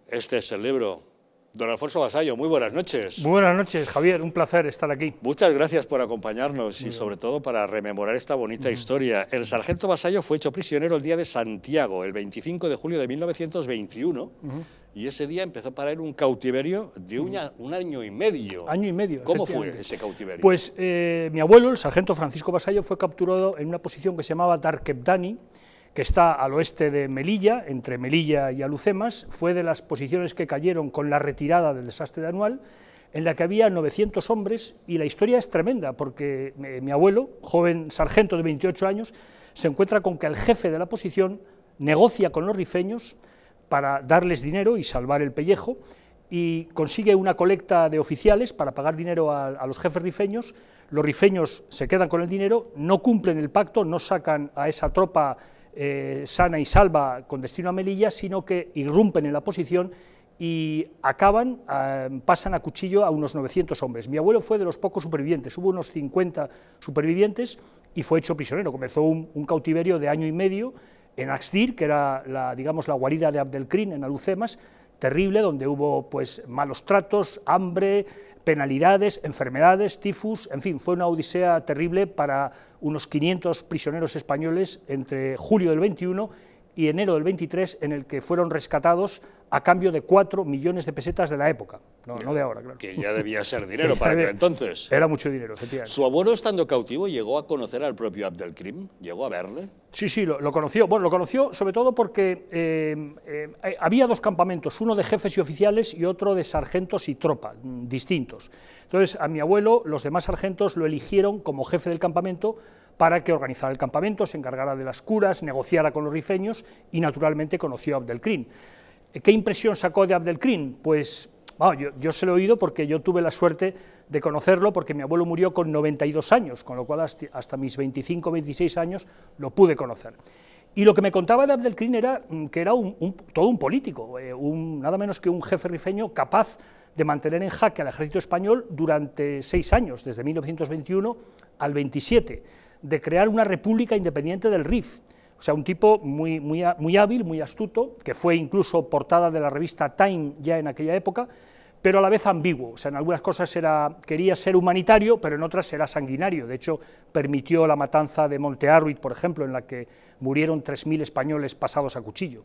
Este es el libro. Don Alfonso Vasallo, muy buenas noches. Muy buenas noches, Javier, un placer estar aquí. Muchas gracias por acompañarnos y sobre todo para rememorar esta bonita historia. El sargento Vasallo fue hecho prisionero el día de Santiago, el 25 de julio de 1921, y ese día empezó para él un cautiverio de un año y medio. Año y medio, ¿Cómo fue ese cautiverio? Pues mi abuelo, el sargento Francisco Vasallo, fue capturado en una posición que se llamaba Darkebdani, que está al oeste de Melilla, entre Melilla y Alucemas. Fue de las posiciones que cayeron con la retirada del desastre de Anual, en la que había 900 hombres, y la historia es tremenda, porque mi abuelo, joven sargento de 28 años, se encuentra con que el jefe de la posición negocia con los rifeños para darles dinero y salvar el pellejo, y consigue una colecta de oficiales para pagar dinero a los jefes rifeños. Los rifeños se quedan con el dinero, no cumplen el pacto, no sacan a esa tropa sana y salva con destino a Melilla, sino que irrumpen en la posición y acaban, pasan a cuchillo a unos 900 hombres. Mi abuelo fue de los pocos supervivientes, hubo unos 50 supervivientes y fue hecho prisionero. Comenzó un cautiverio de año y medio en Axdir, que era la guarida de Abdelkrim en Alucemas, terrible, donde hubo pues malos tratos, hambre, penalidades, enfermedades, tifus, en fin, fue una odisea terrible para unos 500 prisioneros españoles entre julio del 21 y enero del 23, en el que fueron rescatados a cambio de 4 millones de pesetas de la época, no de ahora, claro. Que ya debía ser dinero para aquel entonces. Era mucho dinero, efectivamente. ¿Su abuelo, estando cautivo, llegó a conocer al propio Abdelkrim? ¿Llegó a verle? Sí, lo conoció. Bueno, lo conoció sobre todo porque había dos campamentos, uno de jefes y oficiales y otro de sargentos y tropa, distintos. Entonces, a mi abuelo, los demás sargentos lo eligieron como jefe del campamento para que organizara el campamento, se encargara de las curas, negociara con los rifeños y, naturalmente, conoció a Abdelkrim. ¿Qué impresión sacó de Abdelkrim? Pues yo se lo he oído porque yo tuve la suerte de conocerlo, porque mi abuelo murió con 92 años, con lo cual hasta mis 25 o 26 años lo pude conocer. Y lo que me contaba de Abdelkrim era que era todo un político, nada menos que un jefe rifeño capaz de mantener en jaque al ejército español durante 6 años, desde 1921 al 27, de crear una república independiente del Rif. O sea, un tipo muy hábil, muy astuto, que fue incluso portada de la revista Time ya en aquella época, pero a la vez ambiguo. O sea, en algunas cosas quería ser humanitario, pero en otras era sanguinario. De hecho, permitió la matanza de Montearruit, por ejemplo, en la que murieron 3000 españoles pasados a cuchillo.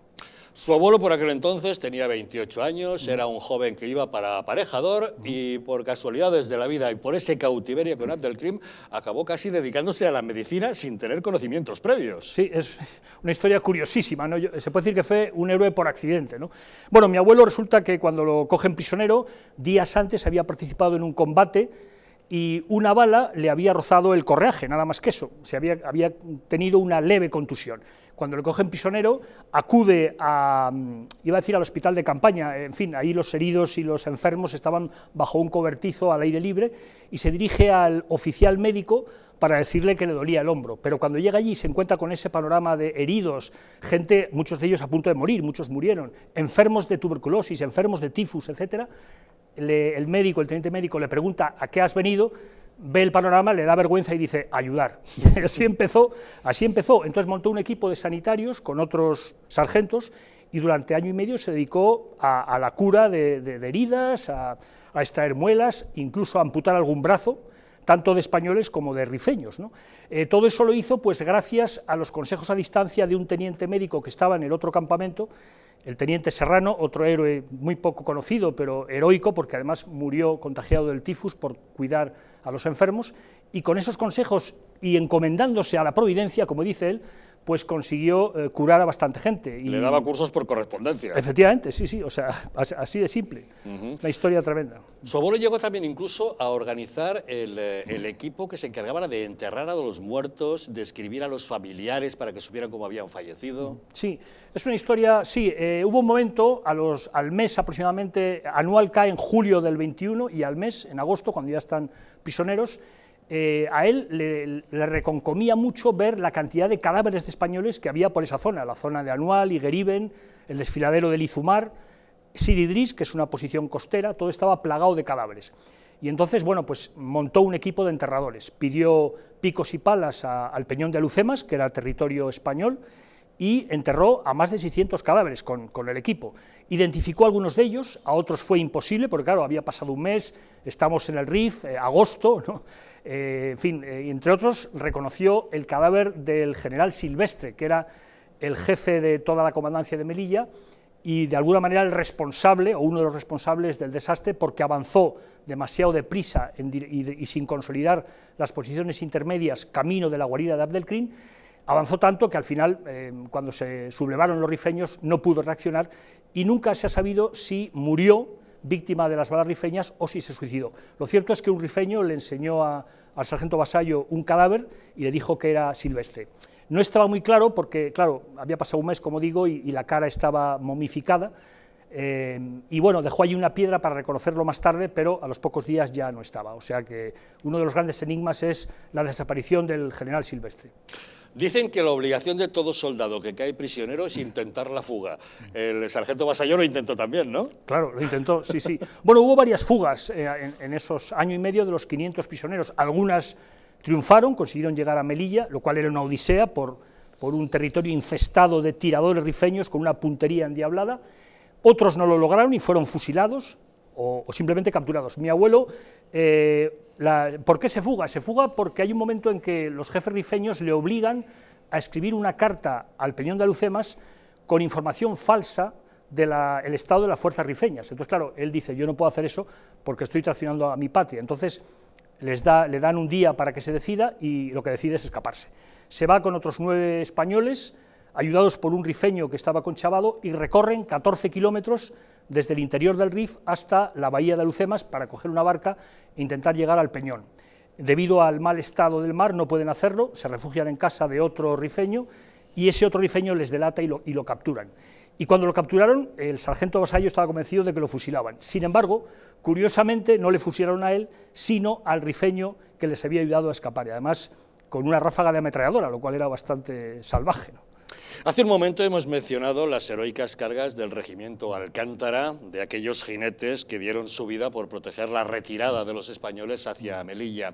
Su abuelo por aquel entonces tenía 28 años, era un joven que iba para aparejador y por casualidades de la vida y por ese cautiverio con Abdelkrim acabó casi dedicándose a la medicina sin tener conocimientos previos. Sí, es una historia curiosísima, ¿no? Se puede decir que fue un héroe por accidente, ¿no? Bueno, mi abuelo resulta que cuando lo cogen prisionero, días antes había participado en un combate y una bala le había rozado el correaje, nada más que eso, había tenido una leve contusión. Cuando le cogen prisionero, acude iba a decir al hospital de campaña, en fin, ahí los heridos y los enfermos estaban bajo un cobertizo al aire libre, y se dirige al oficial médico para decirle que le dolía el hombro, pero cuando llega allí y se encuentra con ese panorama de heridos, gente, muchos de ellos a punto de morir, muchos murieron, enfermos de tuberculosis, enfermos de tifus, etcétera, el médico, el teniente médico, le pregunta a qué has venido, ve el panorama, le da vergüenza y dice, ayudar. Y así empezó. Entonces montó un equipo de sanitarios con otros sargentos y durante año y medio se dedicó a la cura de heridas, a extraer muelas, incluso a amputar algún brazo, tanto de españoles como de rifeños, ¿no? Todo eso lo hizo pues gracias a los consejos a distancia de un teniente médico que estaba en el otro campamento, el teniente Serrano, otro héroe muy poco conocido, pero heroico, porque además murió contagiado del tifus por cuidar a los enfermos, y con esos consejos y encomendándose a la providencia, como dice él, pues consiguió curar a bastante gente. Y le daba cursos por correspondencia. Efectivamente, sí, o sea, así de simple, una historia tremenda. Su abuelo llegó también incluso a organizar el equipo que se encargaba de enterrar a los muertos, de escribir a los familiares para que supieran cómo habían fallecido. Sí, es una historia, sí, hubo un momento, al mes aproximadamente, Anual cae en julio del 21 y al mes, en agosto, cuando ya están prisioneros, a él le reconcomía mucho ver la cantidad de cadáveres de españoles que había por esa zona, la zona de Anual, Igueriben, el desfiladero del Izumar, Sidi Idris, que es una posición costera, todo estaba plagado de cadáveres. Y entonces, bueno, pues montó un equipo de enterradores, pidió picos y palas al Peñón de Alucemas, que era territorio español, y enterró a más de 600 cadáveres con el equipo. Identificó a algunos de ellos, a otros fue imposible, porque claro, había pasado un mes, estamos en el Rif, agosto, ¿no? En fin, entre otros, reconoció el cadáver del general Silvestre, que era el jefe de toda la comandancia de Melilla, y de alguna manera el responsable, o uno de los responsables del desastre, porque avanzó demasiado deprisa y sin consolidar las posiciones intermedias camino de la guarida de Abdelkrim. Avanzó tanto que al final, cuando se sublevaron los rifeños, no pudo reaccionar y nunca se ha sabido si murió víctima de las balas rifeñas o si se suicidó. Lo cierto es que un rifeño le enseñó al sargento Vasallo un cadáver y le dijo que era Silvestre. No estaba muy claro porque, claro, había pasado un mes, como digo, y la cara estaba momificada, y bueno, dejó allí una piedra para reconocerlo más tarde, pero a los pocos días ya no estaba. O sea que uno de los grandes enigmas es la desaparición del general Silvestre. Dicen que la obligación de todo soldado que cae prisionero es intentar la fuga. El sargento Vasallo lo intentó también, ¿no? Claro, lo intentó, sí, sí. Bueno, hubo varias fugas en esos año y medio de los 500 prisioneros. Algunas triunfaron, consiguieron llegar a Melilla, lo cual era una odisea por un territorio infestado de tiradores rifeños con una puntería endiablada. Otros no lo lograron y fueron fusilados o simplemente capturados. Mi abuelo... ¿Por qué se fuga? Se fuga porque hay un momento en que los jefes rifeños le obligan a escribir una carta al Peñón de Alucemas con información falsa del estado de las fuerzas rifeñas. Entonces, claro, él dice, yo no puedo hacer eso porque estoy traicionando a mi patria. Entonces, le dan un día para que se decida y lo que decide es escaparse. Se va con otros 9 españoles, ayudados por un rifeño que estaba conchavado, y recorren 14 kilómetros desde el interior del Rif hasta la bahía de Alucemas para coger una barca e intentar llegar al Peñón. Debido al mal estado del mar no pueden hacerlo, se refugian en casa de otro rifeño y ese otro rifeño les delata y lo capturan. Y cuando lo capturaron, el sargento Vasallo estaba convencido de que lo fusilaban. Sin embargo, curiosamente, no le fusilaron a él, sino al rifeño que les había ayudado a escapar, y además con una ráfaga de ametralladora, lo cual era bastante salvaje, ¿no? Hace un momento hemos mencionado las heroicas cargas del regimiento Alcántara, de aquellos jinetes que dieron su vida por proteger la retirada de los españoles hacia Melilla.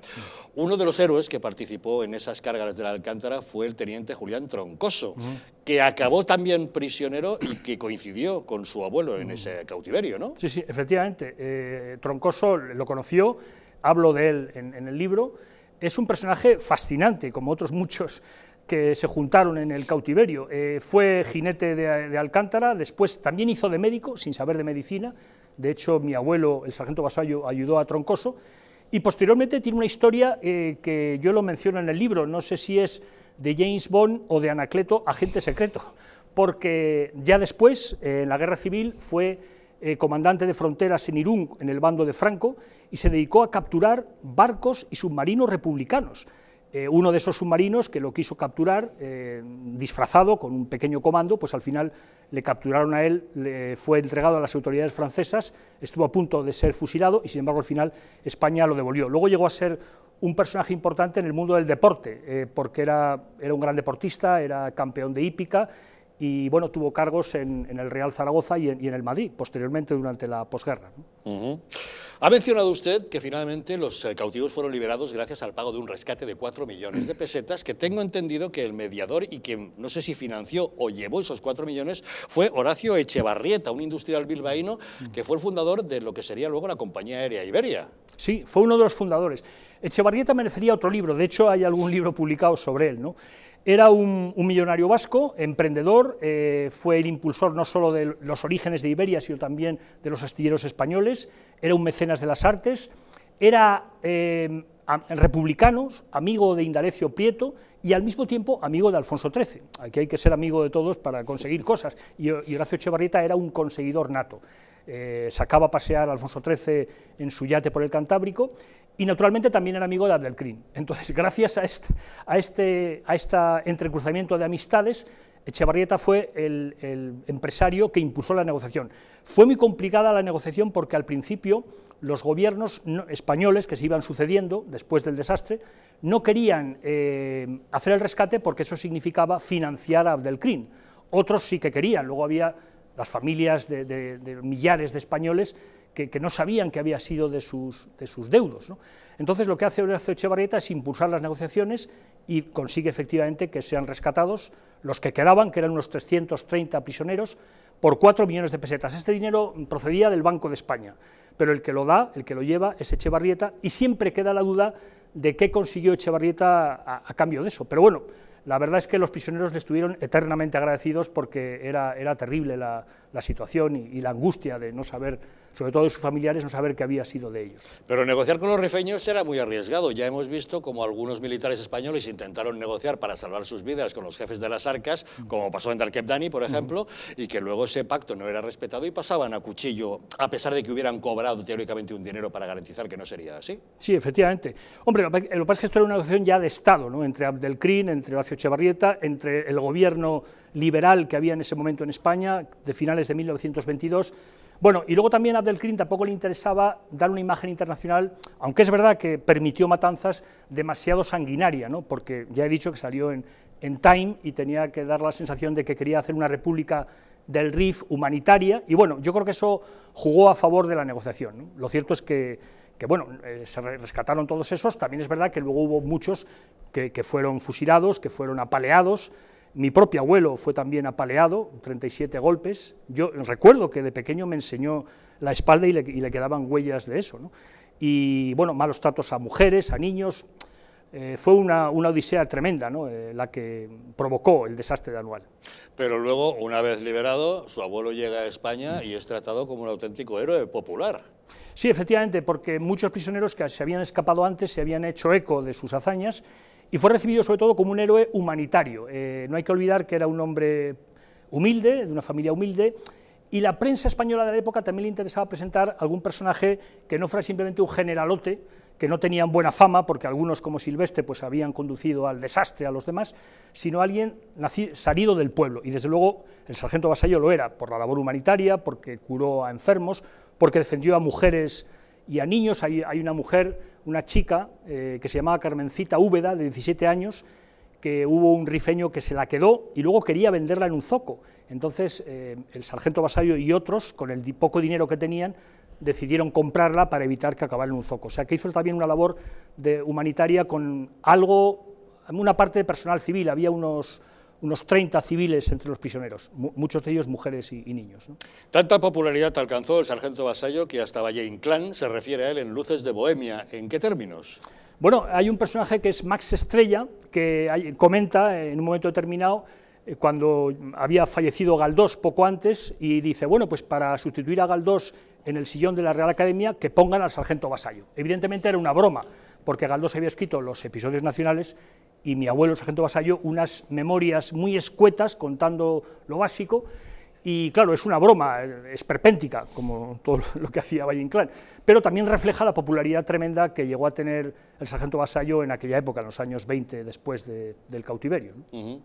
Uno de los héroes que participó en esas cargas del Alcántara fue el teniente Julián Troncoso, que acabó también prisionero y que coincidió con su abuelo en ese cautiverio, ¿no? Sí, sí, efectivamente. Troncoso lo conoció, hablo de él en el libro. Es un personaje fascinante, como otros muchos que se juntaron en el cautiverio. Fue jinete de Alcántara, después también hizo de médico, sin saber de medicina. De hecho, mi abuelo, el sargento Vasallo, ayudó a Troncoso, y posteriormente tiene una historia que yo lo menciono en el libro, no sé si es de James Bond o de Anacleto, agente secreto, porque ya después, en la guerra civil, fue comandante de fronteras en Irún, en el bando de Franco, y se dedicó a capturar barcos y submarinos republicanos. Uno de esos submarinos que lo quiso capturar, disfrazado con un pequeño comando, pues al final le capturaron a él, le fue entregado a las autoridades francesas, estuvo a punto de ser fusilado y sin embargo al final España lo devolvió. Luego llegó a ser un personaje importante en el mundo del deporte, porque era un gran deportista, era campeón de hípica y bueno, tuvo cargos en el Real Zaragoza y en el Madrid, posteriormente durante la posguerra, ¿no? Ha mencionado usted que finalmente los cautivos fueron liberados gracias al pago de un rescate de 4 millones de pesetas, que tengo entendido que el mediador y quien no sé si financió o llevó esos 4 millones fue Horacio Echevarrieta, un industrial bilbaíno que fue el fundador de lo que sería luego la compañía aérea Iberia. Sí, fue uno de los fundadores. Echevarrieta merecería otro libro, de hecho hay algún libro publicado sobre él, ¿no? Era un millonario vasco, emprendedor, fue el impulsor no solo de los orígenes de Iberia, sino también de los astilleros españoles, era un mecenas de las artes, era republicano, amigo de Indalecio Prieto y al mismo tiempo amigo de Alfonso XIII. Aquí hay que ser amigo de todos para conseguir cosas, y Horacio Echevarrieta era un conseguidor nato. Sacaba a pasear a Alfonso XIII en su yate por el Cantábrico, y naturalmente también era amigo de Abdelkrim. Entonces, gracias a este entrecruzamiento de amistades, Echevarrieta fue el empresario que impulsó la negociación. Fue muy complicada la negociación porque al principio los gobiernos españoles que se iban sucediendo después del desastre no querían hacer el rescate porque eso significaba financiar a Abdelkrim. Otros sí que querían, luego había las familias de millares de españoles que no sabían que había sido de sus deudos, ¿no? Entonces lo que hace Horacio Echevarrieta es impulsar las negociaciones y consigue efectivamente que sean rescatados los que quedaban, que eran unos 330 prisioneros, por 4 millones de pesetas. Este dinero procedía del Banco de España, pero el que lo da, el que lo lleva, es Echevarrieta, y siempre queda la duda de qué consiguió Echevarrieta a cambio de eso. Pero bueno, la verdad es que los prisioneros le estuvieron eternamente agradecidos porque era terrible la situación y la angustia de no saber, sobre todo de sus familiares, no saber qué había sido de ellos. Pero negociar con los rifeños era muy arriesgado. Ya hemos visto como algunos militares españoles intentaron negociar para salvar sus vidas con los jefes de las arcas, como pasó en Darkebdani, por ejemplo, y que luego ese pacto no era respetado y pasaban a cuchillo, a pesar de que hubieran cobrado teóricamente un dinero para garantizar que no sería así. Sí, efectivamente. Hombre, lo que pasa es que esto era una negociación ya de Estado, ¿no? Entre Abdelkrim, entre Horacio Echevarrieta, entre el gobierno liberal que había en ese momento en España, de finales de 1922. Bueno, y luego también a Abdelkrim tampoco le interesaba dar una imagen internacional, aunque es verdad que permitió matanzas demasiado sanguinaria, ¿no? Porque ya he dicho que salió en Time y tenía que dar la sensación de que quería hacer una república del Rif humanitaria, y bueno, yo creo que eso jugó a favor de la negociación, ¿no? Lo cierto es que bueno, se rescataron todos esos. También es verdad que luego hubo muchos que fueron fusilados, que fueron apaleados. Mi propio abuelo fue también apaleado, 37 golpes. Yo recuerdo que de pequeño me enseñó la espalda y le quedaban huellas de eso, ¿no? Y bueno, malos tratos a mujeres, a niños. Fue una odisea tremenda, ¿no? La que provocó el desastre de Anual. Pero luego, una vez liberado, su abuelo llega a España y es tratado como un auténtico héroe popular. Sí, efectivamente, porque muchos prisioneros que se habían escapado antes se habían hecho eco de sus hazañas y fue recibido sobre todo como un héroe humanitario. No hay que olvidar que era un hombre humilde, de una familia humilde, y la prensa española de la época también le interesaba presentar algún personaje que no fuera simplemente un generalote, que no tenían buena fama, porque algunos como Silvestre pues habían conducido al desastre a los demás, sino alguien salido del pueblo, y desde luego el sargento Vasallo lo era, por la labor humanitaria, porque curó a enfermos, porque defendió a mujeres y a niños. Hay una mujer, una chica, que se llamaba Carmencita Úbeda, de 17 años, que hubo un rifeño que se la quedó y luego quería venderla en un zoco. Entonces el sargento Vasallo y otros, con el poco dinero que tenían, decidieron comprarla para evitar que acabara en un zoco. O sea, que hizo también una labor humanitaria con una parte de personal civil. Había unos 30 civiles entre los prisioneros, muchos de ellos mujeres y niños, ¿no? Tanta popularidad alcanzó el sargento Vasallo que hasta Valle Inclán se refiere a él en Luces de Bohemia. ¿En qué términos? Bueno, hay un personaje que es Max Estrella, que comenta en un momento determinado, cuando había fallecido Galdós poco antes, y dice, bueno, pues para sustituir a Galdós en el sillón de la Real Academia, que pongan al sargento Vasallo. Evidentemente era una broma, porque Galdós había escrito los episodios nacionales y mi abuelo, el sargento Vasallo, unas memorias muy escuetas contando lo básico, y claro, es una broma, esperpéntica, como todo lo que hacía Valle Inclán, pero también refleja la popularidad tremenda que llegó a tener el sargento Vasallo en aquella época, en los años 20, después del cautiverio, ¿no?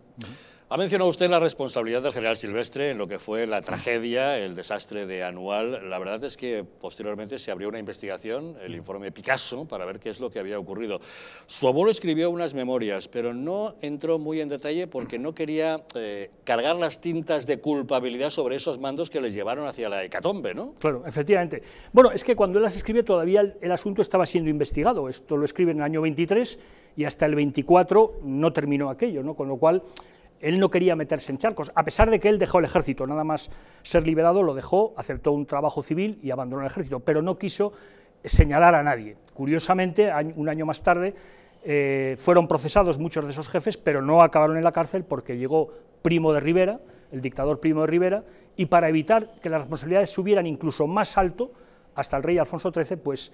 Ha mencionado usted la responsabilidad del general Silvestre en lo que fue la tragedia, el desastre de Anual. La verdad es que posteriormente se abrió una investigación, el informe Picasso, para ver qué es lo que había ocurrido. Su abuelo escribió unas memorias, pero no entró muy en detalle porque no quería cargar las tintas de culpabilidad sobre esos mandos que les llevaron hacia la hecatombe, ¿no? Claro, efectivamente. Bueno, es que cuando él las escribe todavía el asunto estaba siendo investigado. Esto lo escribe en el año 23 y hasta el 24 no terminó aquello, ¿no? Con lo cual él no quería meterse en charcos, a pesar de que él dejó el ejército, nada más ser liberado lo dejó, aceptó un trabajo civil y abandonó el ejército, pero no quiso señalar a nadie. Curiosamente, un año más tarde, fueron procesados muchos de esos jefes, pero no acabaron en la cárcel porque llegó Primo de Rivera, el dictador Primo de Rivera, y para evitar que las responsabilidades subieran incluso más alto, hasta el rey Alfonso XIII, pues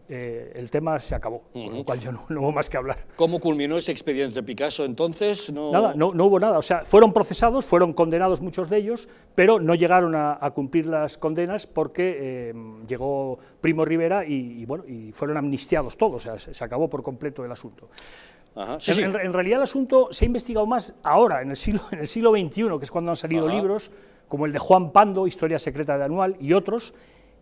el tema se acabó, con lo cual yo no hubo más que hablar. ¿Cómo culminó ese expediente Picasso entonces? Nada, no hubo nada, o sea, fueron procesados, fueron condenados muchos de ellos, pero no llegaron a cumplir las condenas porque llegó Primo Rivera y fueron amnistiados todos, o sea, se acabó por completo el asunto. Ajá, sí. En realidad el asunto se ha investigado más ahora, en el siglo XXI, que es cuando han salido libros, como el de Juan Pando, Historia secreta de Anual, y otros,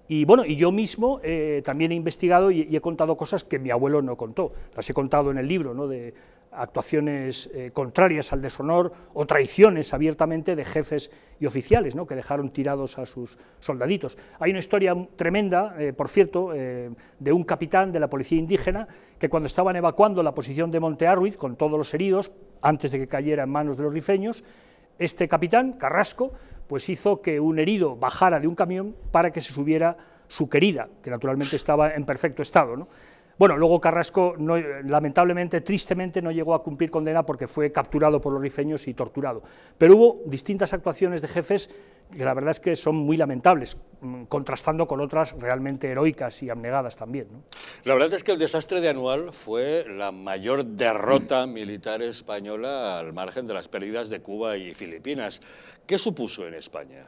Y bueno, y yo mismo también he investigado y he contado cosas que mi abuelo no contó, las he contado en el libro, ¿no?, de actuaciones contrarias al deshonor o traiciones abiertamente de jefes y oficiales, ¿no?, que dejaron tirados a sus soldaditos. Hay una historia tremenda, por cierto, de un capitán de la policía indígena que cuando estaban evacuando la posición de Monte Arruiz con todos los heridos, antes de que cayera en manos de los rifeños, este capitán, Carrasco, pues hizo que un herido bajara de un camión para que se subiera su querida, que naturalmente estaba en perfecto estado, ¿no? Bueno, luego Carrasco, lamentablemente, tristemente, no llegó a cumplir condena porque fue capturado por los rifeños y torturado. Pero hubo distintas actuaciones de jefes que la verdad es que son muy lamentables, contrastando con otras realmente heroicas y abnegadas también, ¿no? La verdad es que el desastre de Anual fue la mayor derrota militar española al margen de las pérdidas de Cuba y Filipinas. ¿Qué supuso en España?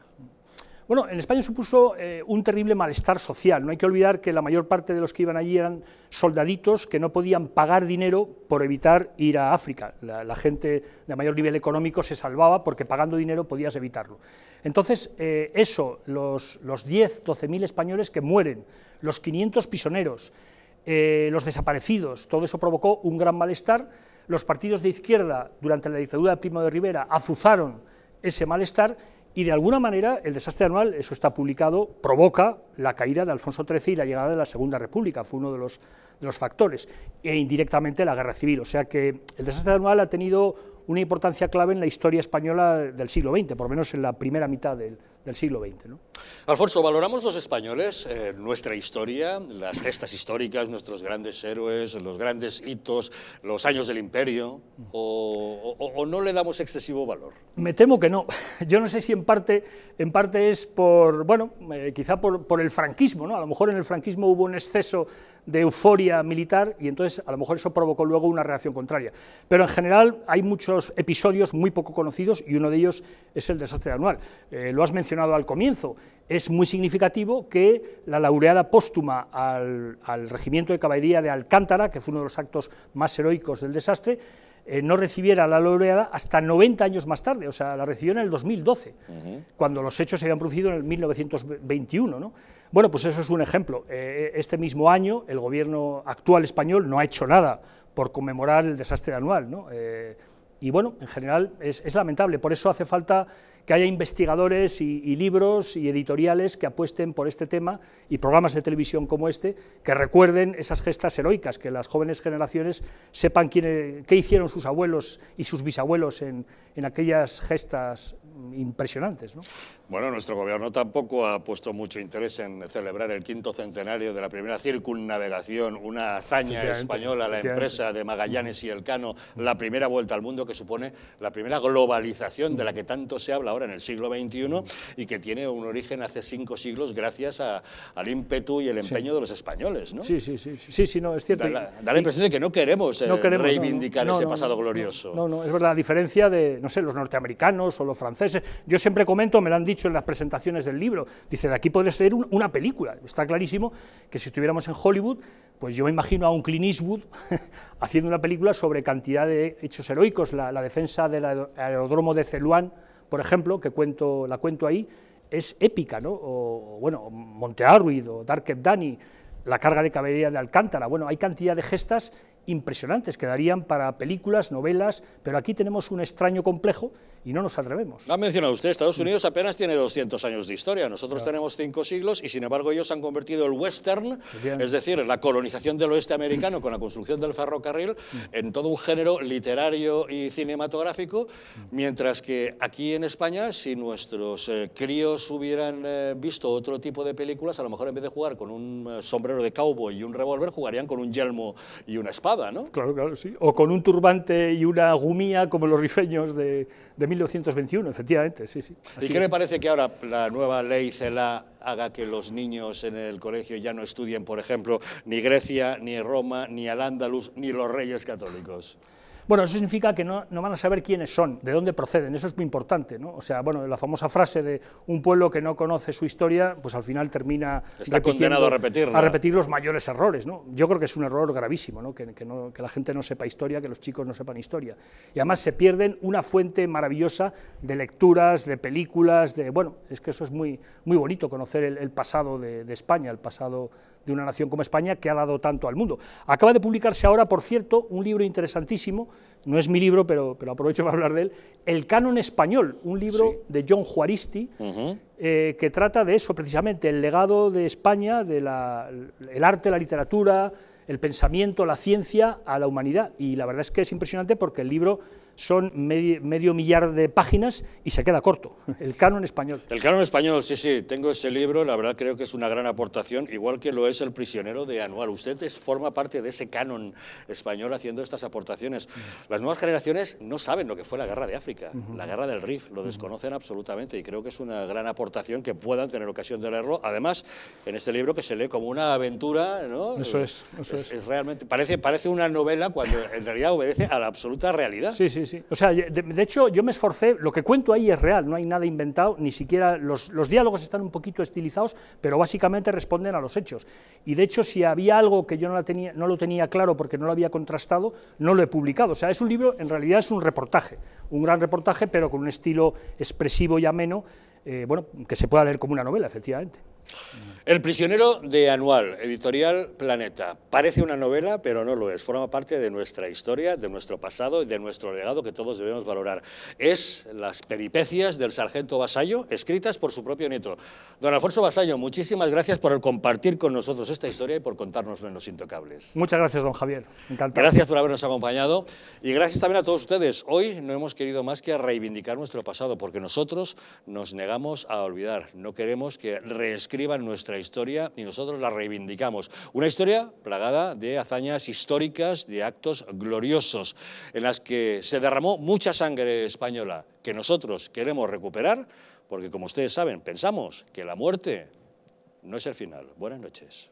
Bueno, en España supuso un terrible malestar social. No hay que olvidar que la mayor parte de los que iban allí eran soldaditos que no podían pagar dinero por evitar ir a África. La gente de mayor nivel económico se salvaba porque pagando dinero podías evitarlo. Entonces, los 10, 12.000 españoles que mueren, los 500 prisioneros, los desaparecidos, todo eso provocó un gran malestar. Los partidos de izquierda, durante la dictadura de Primo de Rivera, azuzaron ese malestar. Y de alguna manera el desastre de Anual, eso está publicado, provoca la caída de Alfonso XIII y la llegada de la Segunda República, fue uno de los factores, e indirectamente la Guerra Civil. O sea que el desastre de Anual ha tenido una importancia clave en la historia española del siglo XX, por lo menos en la primera mitad del siglo XX, ¿no? Alfonso, ¿valoramos los españoles nuestra historia, las gestas históricas, nuestros grandes héroes, los grandes hitos, los años del imperio, o no le damos excesivo valor? Me temo que no. Yo no sé si en parte es por, bueno, quizá por el franquismo, ¿no? A lo mejor en el franquismo hubo un exceso de euforia militar y entonces a lo mejor eso provocó luego una reacción contraria. Pero en general hay muchos episodios muy poco conocidos y uno de ellos es el desastre de Anual. Lo has mencionado al comienzo. Es muy significativo que la laureada póstuma al Regimiento de Caballería de Alcántara, que fue uno de los actos más heroicos del desastre, no recibiera la laureada hasta 90 años más tarde, o sea, la recibió en el 2012, cuando los hechos se habían producido en el 1921, ¿no? Bueno, pues eso es un ejemplo. Este mismo año el gobierno actual español no ha hecho nada por conmemorar el desastre de Anual, ¿no? Y bueno, en general es lamentable, por eso hace falta que haya investigadores y libros y editoriales que apuesten por este tema y programas de televisión como este que recuerden esas gestas heroicas, que las jóvenes generaciones sepan qué hicieron sus abuelos y sus bisabuelos en aquellas gestas impresionantes, ¿no? Bueno, nuestro gobierno tampoco ha puesto mucho interés en celebrar el 5º centenario de la primera circunnavegación, una hazaña española, la empresa de Magallanes y Elcano, la primera vuelta al mundo que supone la primera globalización de la que tanto se habla ahora en el siglo XXI y que tiene un origen hace 5 siglos gracias al ímpetu y el empeño de los españoles, ¿no? Sí, no, es cierto. Da la impresión de que no queremos reivindicar ese pasado glorioso. No, es verdad, a diferencia de, no sé, los norteamericanos o los franceses. Yo siempre comento, me lo han dicho en las presentaciones del libro, dice, de aquí podría ser una película. Está clarísimo que si estuviéramos en Hollywood, pues yo me imagino a un Clint Eastwood haciendo una película sobre cantidad de hechos heroicos, la defensa del aeródromo de Celuán, por ejemplo, que la cuento ahí, es épica, ¿no? O bueno, Monte Arruiz o Dark Ebdani, la carga de caballería de Alcántara. Bueno, hay cantidad de gestas impresionantes que darían para películas, novelas, pero aquí tenemos un extraño complejo y no nos atrevemos. Ha mencionado usted, Estados Unidos apenas tiene 200 años de historia, nosotros tenemos 5 siglos y sin embargo ellos han convertido el western, es decir, la colonización del oeste americano con la construcción del ferrocarril, en todo un género literario y cinematográfico, mientras que aquí en España, si nuestros críos hubieran visto otro tipo de películas, a lo mejor en vez de jugar con un sombrero de cowboy y un revólver, jugarían con un yelmo y una espada, ¿no? Claro, sí. O con un turbante y una gumía como los rifeños de 1921, efectivamente, sí. ¿Y qué le parece que ahora la nueva ley CELA haga que los niños en el colegio ya no estudien, por ejemplo, ni Grecia, ni Roma, ni Al-Ándalus, ni los Reyes Católicos? Bueno, eso significa que no van a saber quiénes son, de dónde proceden, eso es muy importante, ¿no? O sea, bueno, la famosa frase de un pueblo que no conoce su historia, pues al final termina condenado a repetir los mayores errores, ¿no? Yo creo que es un error gravísimo, ¿no? Que la gente no sepa historia, que los chicos no sepan historia. Y además se pierden una fuente maravillosa de lecturas, de películas, bueno, es que eso es muy bonito, conocer el pasado de España, el pasado de una nación como España que ha dado tanto al mundo. Acaba de publicarse ahora, por cierto, un libro interesantísimo, no es mi libro, pero aprovecho para hablar de él, El Canon Español, un libro de John Juaristi, que trata de eso, precisamente, el legado de España, el arte, la literatura, el pensamiento, la ciencia a la humanidad, y la verdad es que es impresionante porque el libro son medio millar de páginas y se queda corto, el canon español. El canon español, sí, tengo ese libro, la verdad creo que es una gran aportación, igual que lo es El prisionero de Anual. Usted forma parte de ese canon español haciendo estas aportaciones. Las nuevas generaciones no saben lo que fue la guerra de África, la guerra del Rif, lo desconocen absolutamente, y creo que es una gran aportación que puedan tener ocasión de leerlo. Además, en este libro que se lee como una aventura, ¿no? Eso es. Es realmente, parece una novela cuando en realidad obedece a la absoluta realidad. Sí. O sea, de hecho, yo me esforcé, lo que cuento ahí es real, no hay nada inventado, ni siquiera los diálogos están un poquito estilizados, pero básicamente responden a los hechos. Y de hecho, si había algo que yo no lo tenía claro porque no lo había contrastado, no lo he publicado. O sea, es un libro, en realidad es un reportaje, un gran reportaje, pero con un estilo expresivo y ameno, bueno, que se pueda leer como una novela, efectivamente. El prisionero de Anual, editorial Planeta. Parece una novela, pero no lo es. Forma parte de nuestra historia, de nuestro pasado y de nuestro legado que todos debemos valorar. Es las peripecias del sargento Vasallo, escritas por su propio nieto. Don Alfonso Vasallo, muchísimas gracias por compartir con nosotros esta historia y por contárnoslo en Los Intocables. Muchas gracias, don Javier. Encantado. Gracias por habernos acompañado y gracias también a todos ustedes. Hoy no hemos querido más que reivindicar nuestro pasado, porque nosotros nos negamos a olvidar. No queremos que reescriban nuestra historia y nosotros la reivindicamos. Una historia plagada de hazañas históricas, de actos gloriosos, en las que se derramó mucha sangre española, que nosotros queremos recuperar, porque como ustedes saben, pensamos que la muerte no es el final. Buenas noches.